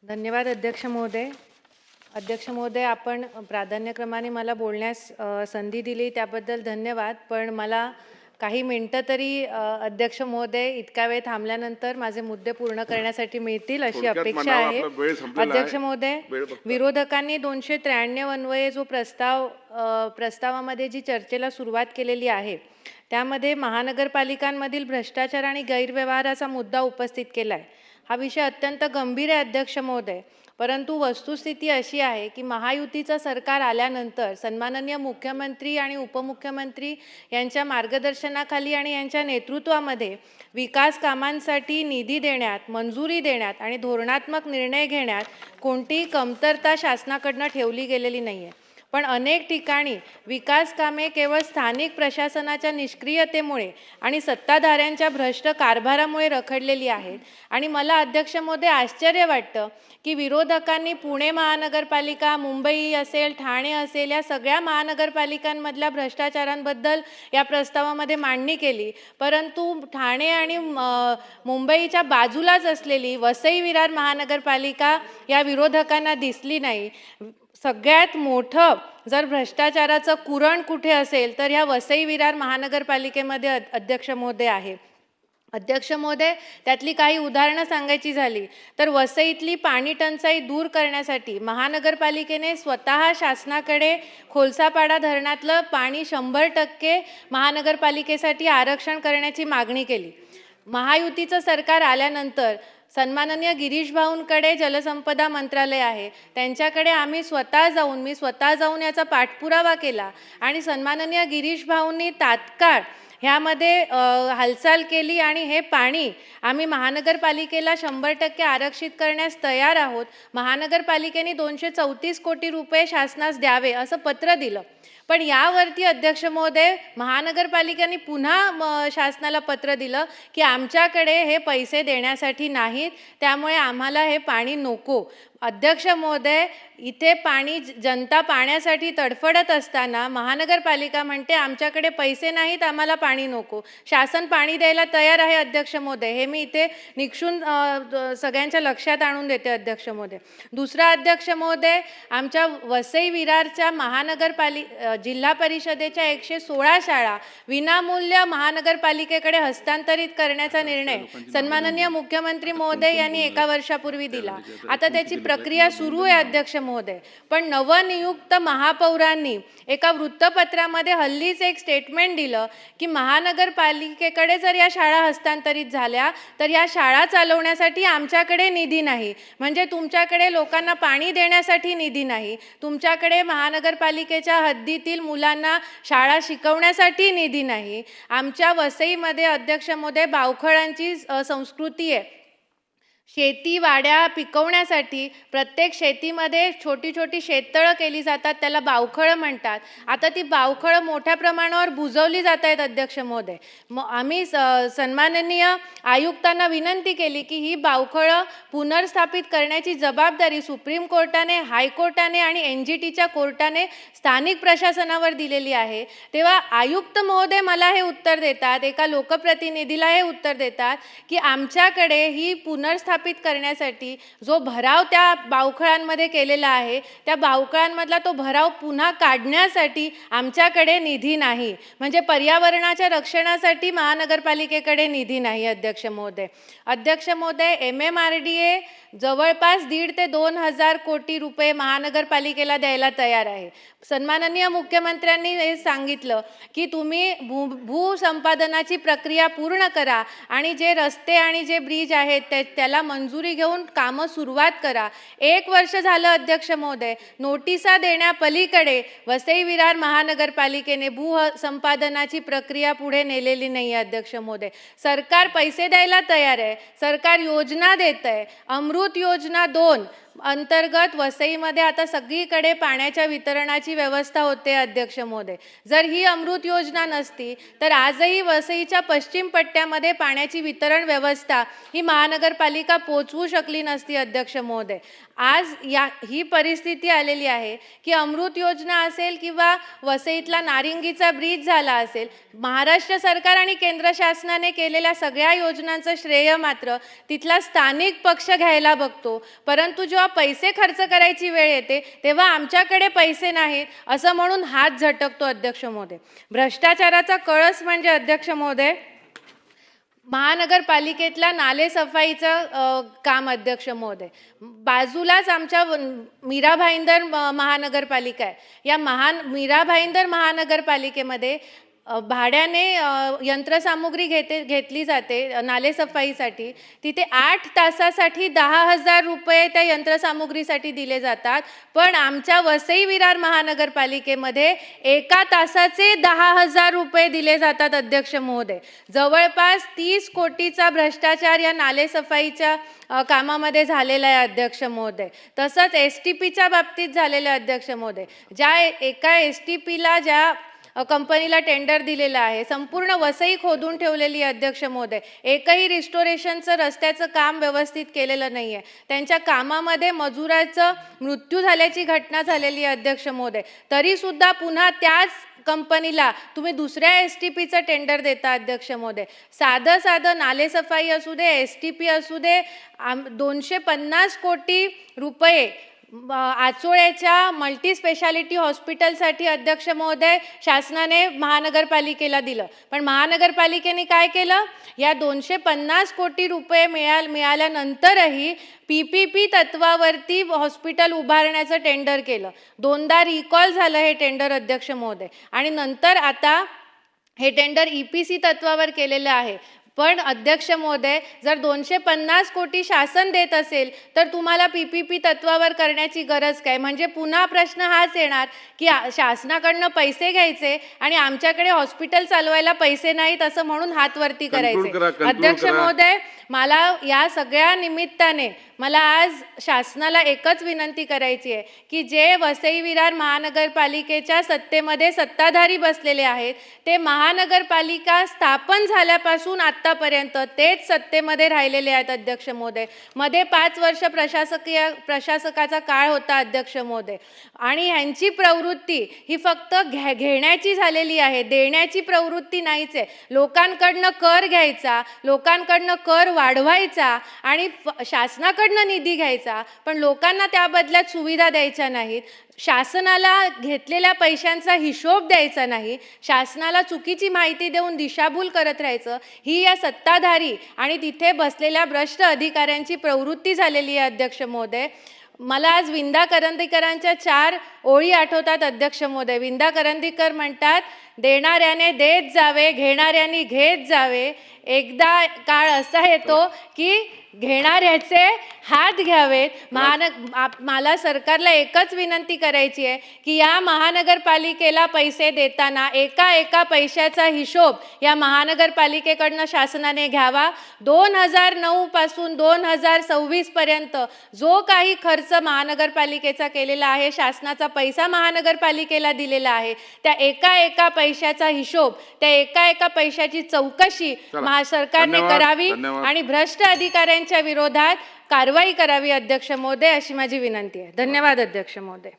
धन्यवाद अध्यक्ष महोदय. अध्यक्ष महोदय, आपण प्राधान्यक्रमाने मला बोलण्यास संधी दिली त्याबद्दल धन्यवाद. पण मला काही मिनिटं तरी अध्यक्ष महोदय इतका वेळ थांबल्यानंतर माझे मुद्दे पूर्ण करण्यासाठी मिळतील अशी अपेक्षा आहे. अध्यक्ष महोदय, विरोधकांनी 293 अन्वये जो प्रस्तावामध्ये जी चर्चेला सुरुवात केलेली आहे त्यामध्ये महानगरपालिकांमधील भ्रष्टाचार आणि गैरव्यवहाराचा मुद्दा उपस्थित केला आहे. हा विषय अत्यंत गंभीर आहे अध्यक्ष महोदय. परंतु वस्तुस्थिती अशी आहे की महायुतीचं सरकार आल्यानंतर सन्माननीय मुख्यमंत्री आणि उपमुख्यमंत्री यांच्या मार्गदर्शनाखाली आणि यांच्या नेतृत्वामध्ये विकास कामांसाठी निधी देण्यात, मंजुरी देण्यात आणि धोरणात्मक निर्णय घेण्यात कोणतीही कमतरता शासनाकडून ठेवली गेलेली नाही आहे. पण अनेक ठिकाणी विकास कामे केवळ स्थानिक प्रशासनाच्या निष्क्रियतेमुळे आणि सत्ताधाऱ्यांच्या भ्रष्ट कारभारामुळे रखडलेली आहेत. आणि मला अध्यक्ष महोदय आश्चर्य वाटतं की विरोधकांनी पुणे महानगरपालिका, मुंबई असेल, ठाणे असेल या सगळ्या महानगरपालिकांमधल्या भ्रष्टाचारांबद्दल या प्रस्तावामध्ये मांडणी केली. परंतु ठाणे आणि मुंबईच्या बाजूलाच असलेली वसई विरार महानगरपालिका या विरोधकांना दिसली नाही. सगळ्यात मोठं जर भ्रष्टाचाराचं कुरण कुठे असेल तर ह्या वसई विरार महानगरपालिकेमध्ये अध्यक्ष महोदय आहे. अध्यक्ष महोदय, त्यातली काही उदाहरणं सांगायची झाली तर वसईतली पाणी टंचाई दूर करण्यासाठी महानगरपालिकेने स्वतः शासनाकडे खोलसापाडा धरणातलं पाणी 100% महानगरपालिकेसाठी आरक्षण करण्याची मागणी केली. महायुतीचं सरकार आल्यानंतर सन्माननीय गिरीश भाऊंकडे जलसंपदा मंत्रालय आहे, त्यांच्याकडे मी स्वतः जाऊन याचा पाठपुरावा केला आणि सन्माननीय गिरीश भाऊंनी तात्काळ ह्यामध्ये हालचाल केली आणि हे पाणी आम्ही महानगरपालिकेला 100% आरक्षित करण्यास तयार आहोत. महानगरपालिकेने 234 कोटी रुपये शासनास द्यावे असं पत्र दिलं. पण यावरती अध्यक्ष महोदय महानगरपालिकेने पुन्हा शासनाला पत्र दिलं की आमच्याकडे हे पैसे देण्यासाठी नाहीत, त्यामुळे आम्हाला हे पाणी नको. अध्यक्ष महोदय, इथे जनता पाण्यासाठी तडफडत असताना महानगरपालिका म्हणते आमच्याकडे पैसे नाहीत, आम्हाला पाणी नको. शासन पाणी द्यायला तयार आहे अध्यक्ष महोदय, हे मी इथे निक्षून सगळ्यांच्या लक्षात आणून देते अध्यक्ष महोदय. दुसरा अध्यक्ष महोदय, आमच्या वसई विरारच्या जिल्हा परिषदेच्या 116 शाळा विनामूल्य महानगरपालिकेकडे हस्तांतरित करण्याचा निर्णय सन्माननीय मुख्यमंत्री महोदय यांनी 1 वर्षापूर्वी दिला. आता त्याची प्रक्रिया सुरू आहे अध्यक्ष महोदय. पण नवनियुक्त महापौरांनी एका वृत्तपत्रामध्ये हल्लीच एक स्टेटमेंट दिलं की महानगरपालिकेकडे जर या शाळा हस्तांतरित झाल्या तर या शाळा चालवण्यासाठी आमच्याकडे निधी नाही. म्हणजे तुमच्याकडे लोकांना पाणी देण्यासाठी निधी नाही, तुमच्याकडे महानगरपालिकेच्या हद्दीतील मुलांना शाळा शिकवण्यासाठी निधी नाही. आमच्या वसईमध्ये अध्यक्ष महोदय बावखळांची संस्कृती आहे. शेती वाड्या पिकवण्यासाठी प्रत्येक शेतीमध्ये छोटी छोटी शेततळं केली जातात, त्याला बावखळं म्हणतात. आता ती बावखळं मोठ्या प्रमाणावर बुजवली जात आहेत अध्यक्ष महोदय. आम्ही सन्माननीय आयुक्तांना विनंती केली की ही बावखळं पुनर्स्थापित करण्याची जबाबदारी सुप्रीम कोर्टाने, हायकोर्टाने आणि NGTच्या कोर्टाने स्थानिक प्रशासनावर दिलेली आहे. तेव्हा आयुक्त महोदय मला हे उत्तर देतात, एका लोकप्रतिनिधीला हे उत्तर देतात की आमच्याकडे ही पुनर्स्थापित करण्यासाठी जो भराव त्या बावखळांमध्ये केलेला आहे त्या बावखळांमधला तो भराव पुन्हा काढण्यासाठी आमच्याकडे निधी नाही. म्हणजे पर्यावरणाच्या रक्षणासाठी महानगरपालिकेकडे निधी नाही अध्यक्ष महोदय. अध्यक्ष महोदय, MMRDA जवळपास 1,500 ते 2,000 कोटी रुपये महानगरपालिकेला द्यायला तयार आहे. सन्माननीय मुख्यमंत्र्यांनी हे सांगितलं की तुम्ही भूसंपादनाची प्रक्रिया पूर्ण करा आणि जे रस्ते आणि जे ब्रिज आहेत त्याला मंजुरी घेऊन कामं सुरुवात करा. 1 वर्ष झालं अध्यक्ष महोदय, नोटिसा देण्यापलीकडे वसई विरार महानगरपालिकेने भूसंपादनाची प्रक्रिया पुढे नेलेली नाही आहे अध्यक्ष महोदय. सरकार पैसे द्यायला तयार आहे, सरकार योजना देत आहे. अमृत योजना 2 अंतर्गत वसईमध्ये आता सगळीकडे पाण्याच्या वितरणाची व्यवस्था होते अध्यक्ष महोदय. जर ही अमृत योजना नसती तर आजही वसईच्या पश्चिम पट्ट्यामध्ये पाण्याची वितरण व्यवस्था ही महानगरपालिका पोचवू शकली नसती अध्यक्ष महोदय. आज ही परिस्थिती आलेली आहे की अमृत योजना असेल किंवा वसईतला नारिंगीचा ब्रिज झाला असेल, महाराष्ट्र सरकार आणि केंद्र शासनाने केलेल्या सगळ्या योजनांचं श्रेय मात्र तिथला स्थानिक पक्ष घ्यायला बघतो. परंतु जेव्हा पैसे खर्च करायची वेळ येते तेव्हा आमच्याकडे पैसे नाहीत असं म्हणून हात झटकतो अध्यक्ष महोदय. भ्रष्टाचाराचा कळस म्हणजे अध्यक्ष महोदय महानगरपालिकेतल्या नाले सफाईचं काम अध्यक्ष महोदय. बाजूलाच आमच्या मीरा भाईंदर महानगरपालिका आहे. या मीरा भाईंदर महानगरपालिकेमध्ये भाड्याने यंत्रसामुग्री घेतली जाते नालेसफाईसाठी. तिथे 8 तासासाठी 10,000 रुपये त्या यंत्रसामुग्रीसाठी दिले जातात. पण आमच्या वसई विरार महानगरपालिकेमध्ये 1 तासाचे 10,000 रुपये दिले जातात अध्यक्ष महोदय. जवळपास 30 कोटीचा भ्रष्टाचार या नालेसफाईच्या कामामध्ये झालेला आहे अध्यक्ष महोदय. तसंच STPच्या बाबतीत झालेलं आहे अध्यक्ष महोदय. ज्या एका STPला ज्या कंपनीला टेंडर दिलेलं आहे, संपूर्ण वसई खोदून ठेवलेली अध्यक्ष महोदय. एकही रिस्टोरेशनचं रस्त्याचं काम व्यवस्थित केलेलं नाही आहे. त्यांच्या कामामध्ये मजुराचं मृत्यू झाल्याची घटना झालेली आहे अध्यक्ष महोदय. तरीसुद्धा पुन्हा त्याच कंपनीला तुम्ही दुसऱ्या STPचं टेंडर देता अध्यक्ष महोदय. साधं नालेसफाई असू दे, STP असू दे, 250 कोटी रुपये आचोळ्याच्या मल्टी स्पेशालिटी हॉस्पिटलसाठी अध्यक्ष महोदय शासनाने महानगरपालिकेला दिलं. पण महानगरपालिकेने काय केलं? या 250 कोटी रुपये मिळाल्यानंतरही PPP तत्वावरती हॉस्पिटल उभारण्याचं टेंडर केलं. 2दा रिकॉल झालं हे टेंडर अध्यक्ष महोदय. आणि नंतर आता हे टेंडर EPC तत्वावर केलेलं आहे. पण अध्यक्ष महोदय, जर 250 कोटी शासन देत असेल तर तुम्हाला PPP तत्वावर करण्याची गरज काय? म्हणजे पुन्हा प्रश्न हाच येणार की शासनाकडनं पैसे घ्यायचे आणि आमच्याकडे हॉस्पिटल चालवायला पैसे नाहीत असं म्हणून हात वरती करायचे. अध्यक्ष महोदय, मला या सगळ्या निमित्ताने मला आज शासनाला एकच विनंती करायची आहे की जे वसई विरार महानगरपालिकेच्या सत्तेमध्ये सत्ताधारी बसलेले आहेत ते महानगरपालिका स्थापन झाल्यापासून आतापर्यंत तेच सत्तेमध्ये राहिलेले आहेत अध्यक्ष महोदय. मध्ये 5 वर्ष प्रशासकाचा काळ होता अध्यक्ष महोदय. आणि ह्यांची प्रवृत्ती ही फक्त घेण्याची झालेली आहे, देण्याची प्रवृत्ती नाहीच आहे. लोकांकडनं कर घ्यायचा, लोकांकडनं कर वाढवायचा आणि शासनाकडनं निधी घ्यायचा, पण लोकांना त्या बदल्यात सुविधा द्यायच्या नाहीत. शासनाला घेतलेल्या पैशांचा हिशोब द्यायचा नाही, शासनाला चुकीची माहिती देऊन दिशाभूल करत राहायचं, ही या सत्ताधारी आणि तिथे बसलेल्या भ्रष्ट अधिकाऱ्यांची प्रवृत्ती झालेली आहे अध्यक्ष महोदय. मला आज विंदा करंदीकरांच्या 4 ओळी आठवतात अध्यक्ष महोदय. विंदा करंदीकर म्हणतात, देणाऱ्याने देत जावे, घेणाऱ्याने घेत जावे. एकदा काळ असा येतो की घेणाऱ्याचे हात घ्यावेत. मला सरकारला एकच विनंती करायची आहे की या महानगरपालिकेला पैसे देताना एका पैशाचा हिशोब या महानगरपालिकेकडनं शासनाने घ्यावा. 2009 पासून 2026 पर्यंत जो काही खर्च महानगरपालिकेचा केलेला आहे, शासनाचा पैसा महानगरपालिकेला दिलेला आहे, त्या एका पैशाचा हिशोब, त्या एका पैशाची चौकशी सरकारने करावी आणि भ्रष्ट अधिकाऱ्यांच्या विरोधात कारवाई करावी अध्यक्ष महोदय, अशी माझी विनंती आहे. धन्यवाद अध्यक्ष महोदय.